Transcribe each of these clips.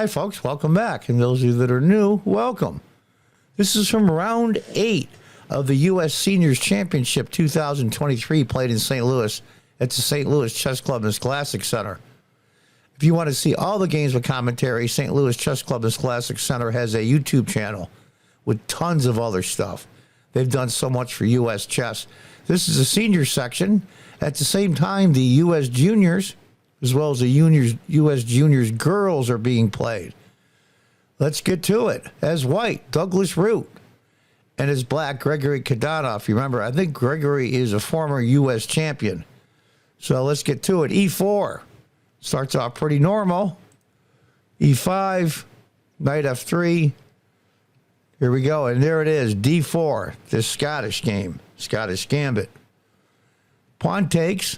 Hi, folks. Welcome back. And those of you that are new, welcome. This is from round 8 of the U.S. Seniors Championship 2023 played in St. Louis at the St. Louis Chess Club and Scholastic Center. If you want to see all the games with commentary, St. Louis Chess Club and Scholastic Center has a YouTube channel with tons of other stuff. They've done so much for U.S. chess. This is the senior section. At the same time, the U.S. juniors, as well as the U.S. juniors girls, are being played. Let's get to it. As white, Douglas Root. And as black, Gregory Kaidanov. Remember, I think Gregory is a former U.S. champion. So let's get to it. E4. Starts off pretty normal. E5. Knight F3. Here we go. And there it is. D4. This Scottish game. Scottish gambit. Pawn takes.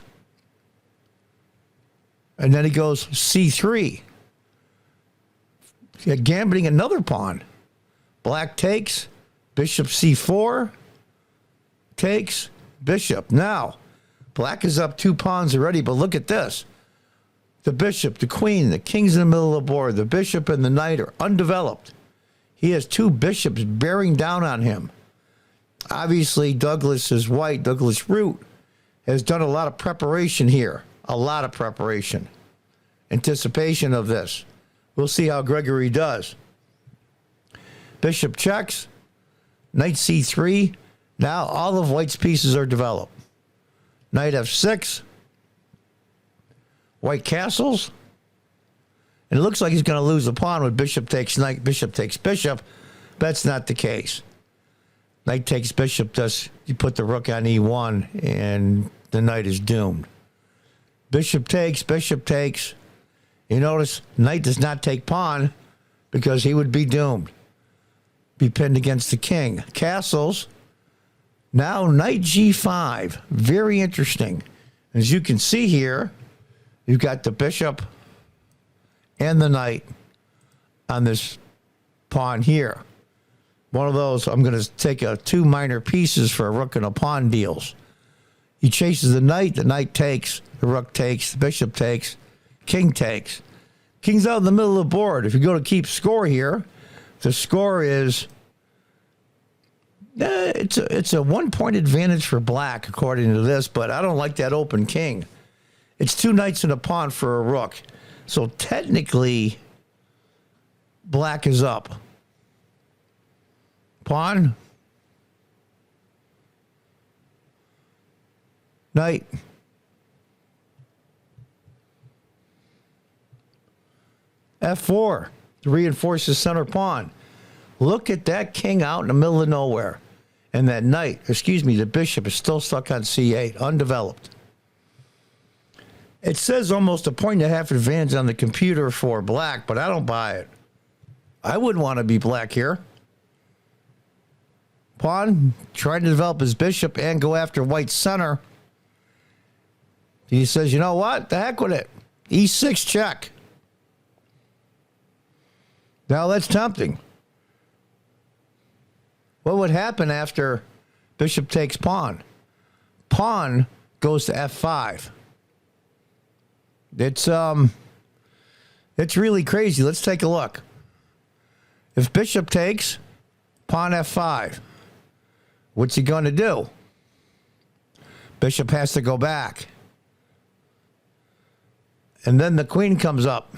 And then he goes C3. Gambiting another pawn. Black takes. Bishop C4. Takes. Bishop. Now, black is up 2 pawns already, but look at this. The bishop, the queen, the king's in the middle of the board. The bishop and the knight are undeveloped. He has 2 bishops bearing down on him. Obviously, Douglas is white. Douglas Root has done a lot of preparation here. A lot of preparation. Anticipation of this. We'll see how Gregory does. Bishop checks. Knight C3. Now all of white's pieces are developed. Knight F6. White castles. And it looks like he's going to lose the pawn with bishop takes knight, bishop takes bishop. That's not the case. Knight takes bishop, you put the rook on E1, and the knight is doomed. Bishop takes. You notice knight does not take pawn because he would be doomed. Be pinned against the king. Castles. Now knight G5. Very interesting. As you can see here, you've got the bishop and the knight on this pawn here. One of those, I'm going to take 2 minor pieces for a rook and a pawn deals. He chases the knight takes, the rook takes, the bishop takes, king takes. King's out in the middle of the board. If you go to keep score here, the score is, it's a 1-point advantage for black, according to this, but I don't like that open king. It's 2 knights and a pawn for a rook. So technically, black is up. Pawn. Knight. F4 to reinforce the center pawn. Look at that king out in the middle of nowhere. And that knight, the bishop is still stuck on C8, undeveloped. It says almost a 1.5 advantage on the computer for black, but I don't buy it. I wouldn't want to be black here. Pawn trying to develop his bishop and go after white's center. He says, you know what? The heck with it. E6 check. Now that's tempting. What would happen after bishop takes pawn? Pawn goes to F5. It's really crazy. Let's take a look. If bishop takes, pawn F5. What's he going to do? Bishop has to go back. And then the queen comes up.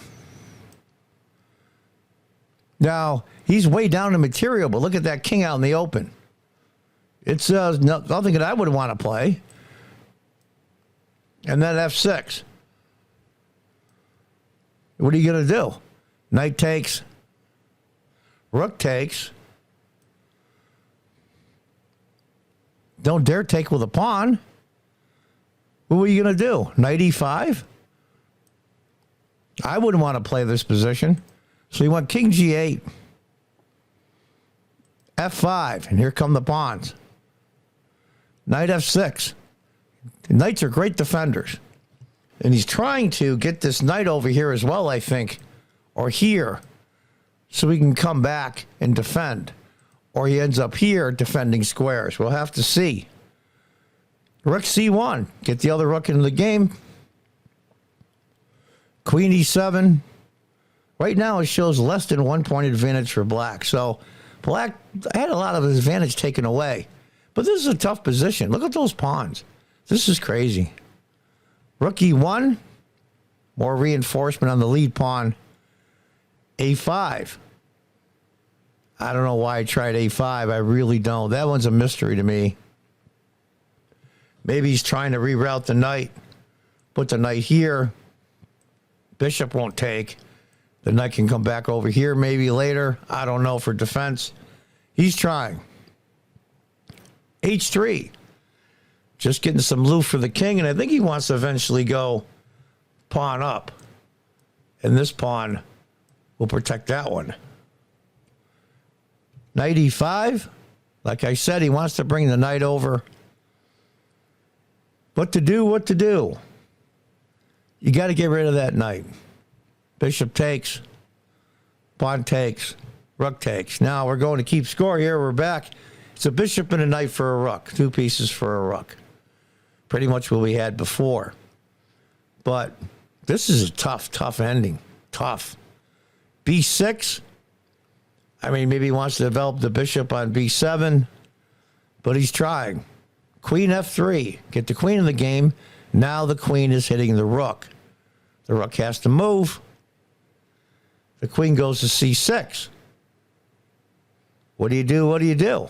Now, he's way down in material, but look at that king out in the open. It's nothing that I would want to play. And then F6. What are you going to do? Knight takes. Rook takes. Don't dare take with a pawn. What were you going to do? Knight E5? I wouldn't want to play this position. So you want king G8. F5. And here come the pawns. Knight F6. Knights are great defenders. And he's trying to get this knight over here as well, I think. Or here. So he can come back and defend. Or he ends up here defending squares. We'll have to see. Rook C1. Get the other rook into the game. Queen E7. Right now, it shows less than 1 point advantage for black. So black had a lot of his advantage taken away. But this is a tough position. Look at those pawns. This is crazy. Rook E1, more reinforcement on the lead pawn. A5. I don't know why I tried A5. I really don't. That one's a mystery to me. Maybe he's trying to reroute the knight. Put the knight here. Bishop won't take. The knight can come back over here maybe later. I don't know, for defense. He's trying. H3. Just getting some loot for the king, and I think he wants to eventually go pawn up. And this pawn will protect that one. Knight E5. Like I said, he wants to bring the knight over. What to do, what to do? You got to get rid of that knight. Bishop takes. Pawn takes. Rook takes. Now we're going to keep score here. We're back. It's a bishop and a knight for a rook. 2 pieces for a rook. Pretty much what we had before. But this is a tough ending. Tough. B6. I mean, maybe he wants to develop the bishop on B7. But he's trying. Queen F3. Get the queen in the game. Now the queen is hitting the rook. The rook has to move. The queen goes to C6. What do you do? What do you do?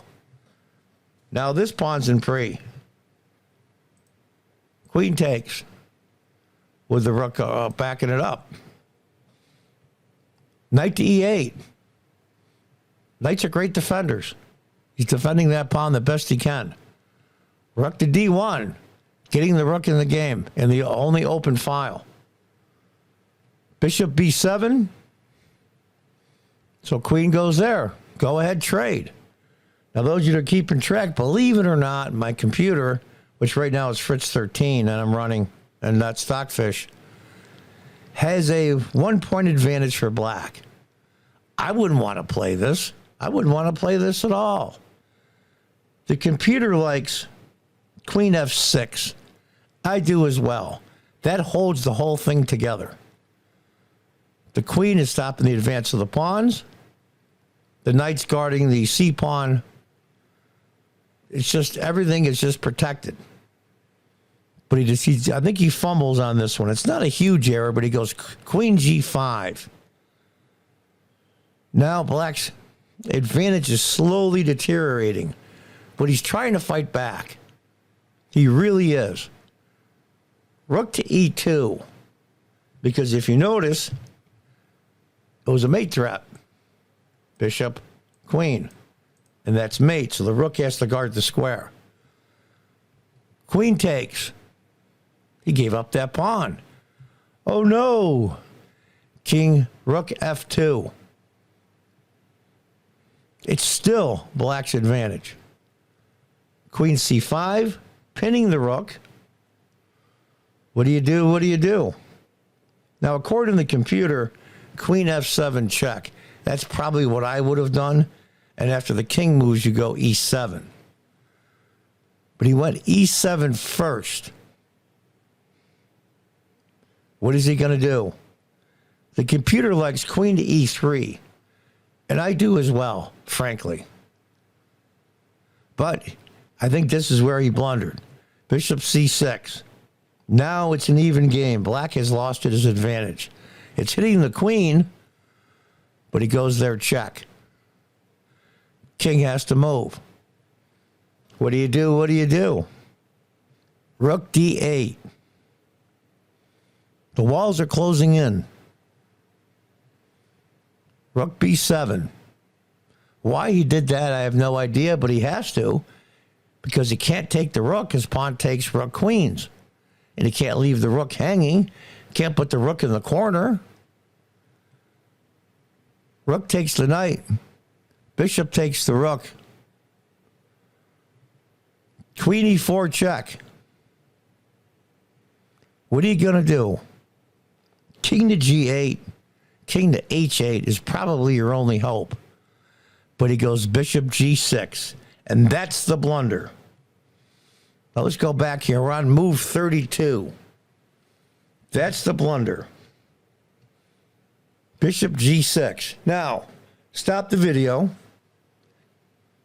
Now this pawn's in pre. Queen takes. With the rook backing it up. Knight to E8. Knights are great defenders. He's defending that pawn the best he can. Rook to D1. Getting the rook in the game. In the only open file. Bishop B7. So queen goes there. Go ahead, trade. Now, those of you that are keeping track, believe it or not, my computer, which right now is Fritz 13, and I'm running, and not Stockfish, has a 1 point advantage for black. I wouldn't want to play this. I wouldn't want to play this at all. The computer likes Queen F6. I do as well. That holds the whole thing together. The queen is stopping the advance of the pawns. The knight's guarding the C pawn. It's just, everything is just protected. But I think he fumbles on this one. It's not a huge error, but he goes Queen G5. Now black's advantage is slowly deteriorating, but he's trying to fight back. He really is. Rook to E2. Because if you notice, it was a mate threat. Bishop, queen. And that's mate, so the rook has to guard the square. Queen takes. He gave up that pawn. Oh no! King, rook F2. It's still black's advantage. Queen C5, pinning the rook. What do you do? What do you do? Now, according to the computer, Queen F7 check. That's probably what I would have done. And after the king moves, you go E7. But he went E7 first. What is he going to do? The computer likes queen to E3. And I do as well, frankly. But I think this is where he blundered. Bishop C6. Now it's an even game. Black has lost his advantage. It's hitting the queen, but he goes there check. King has to move. What do you do? What do you do? Rook D8. The walls are closing in. Rook B7. Why he did that, I have no idea, but he has to, because he can't take the rook. His pawn takes rook queens. And he can't leave the rook hanging. Can't put the rook in the corner. Rook takes the knight. Bishop takes the rook. Queen E4 check. What are you going to do? King to G8. King to H8 is probably your only hope. But he goes bishop G6. And that's the blunder. Now let's go back here. We're on move 32. That's the blunder. Bishop G6. Now, stop the video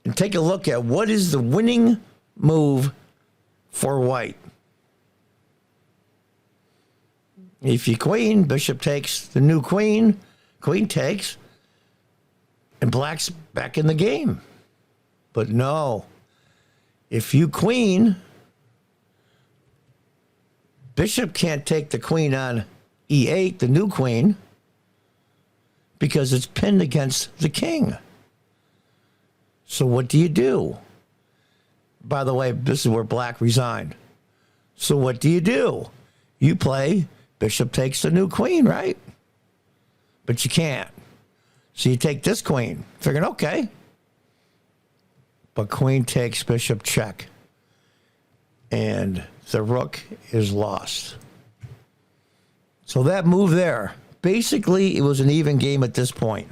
and take a look at what is the winning move for white. If you queen, bishop takes the new queen, queen takes, and black's back in the game. But no, if you queen, bishop can't take the queen on e8, the new queen, because it's pinned against the king. So what do you do? By the way, this is where black resigned. So what do? You play bishop takes the new queen, right? But you can't. So you take this queen, figuring, okay. But queen takes bishop check. And the rook is lost. So that move there, basically it was an even game at this point.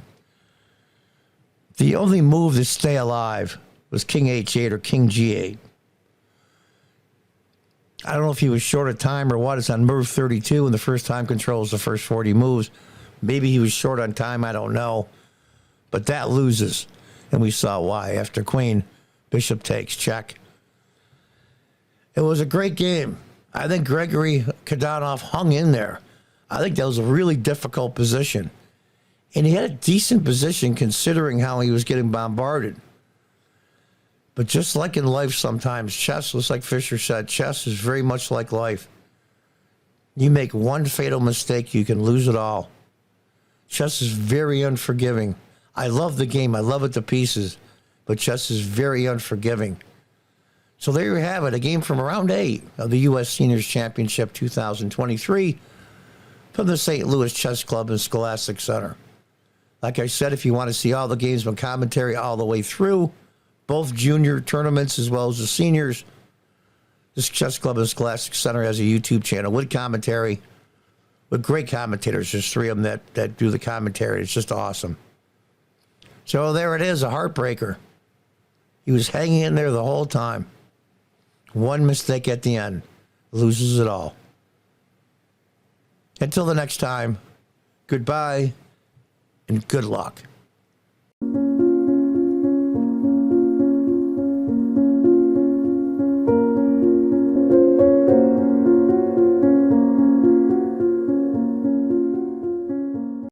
The only move to stay alive was king h8 or king g8. I don't know if he was short of time or what. It's on move 32, and the first time controls the first 40 moves. Maybe he was short on time. I don't know. But that loses. And we saw why. After queen, bishop takes, check. It was a great game. I think Gregory Kaidanov hung in there. I think that was a really difficult position. And he had a decent position considering how he was getting bombarded. But just like in life sometimes, chess, just like Fisher said, chess is very much like life. You make one fatal mistake, you can lose it all. Chess is very unforgiving. I love the game. I love it to pieces. But chess is very unforgiving. So there you have it, a game from round 8 of the U.S. Seniors Championship 2023 from the St. Louis Chess Club and Scholastic Center. Like I said, if you want to see all the games with commentary all the way through, both junior tournaments as well as the seniors, this Chess Club and Scholastic Center has a YouTube channel with commentary, with great commentators. There's 3 of them that do the commentary. It's just awesome. So there it is, a heartbreaker. He was hanging in there the whole time. One mistake at the end, loses it all. Until the next time, goodbye and good luck.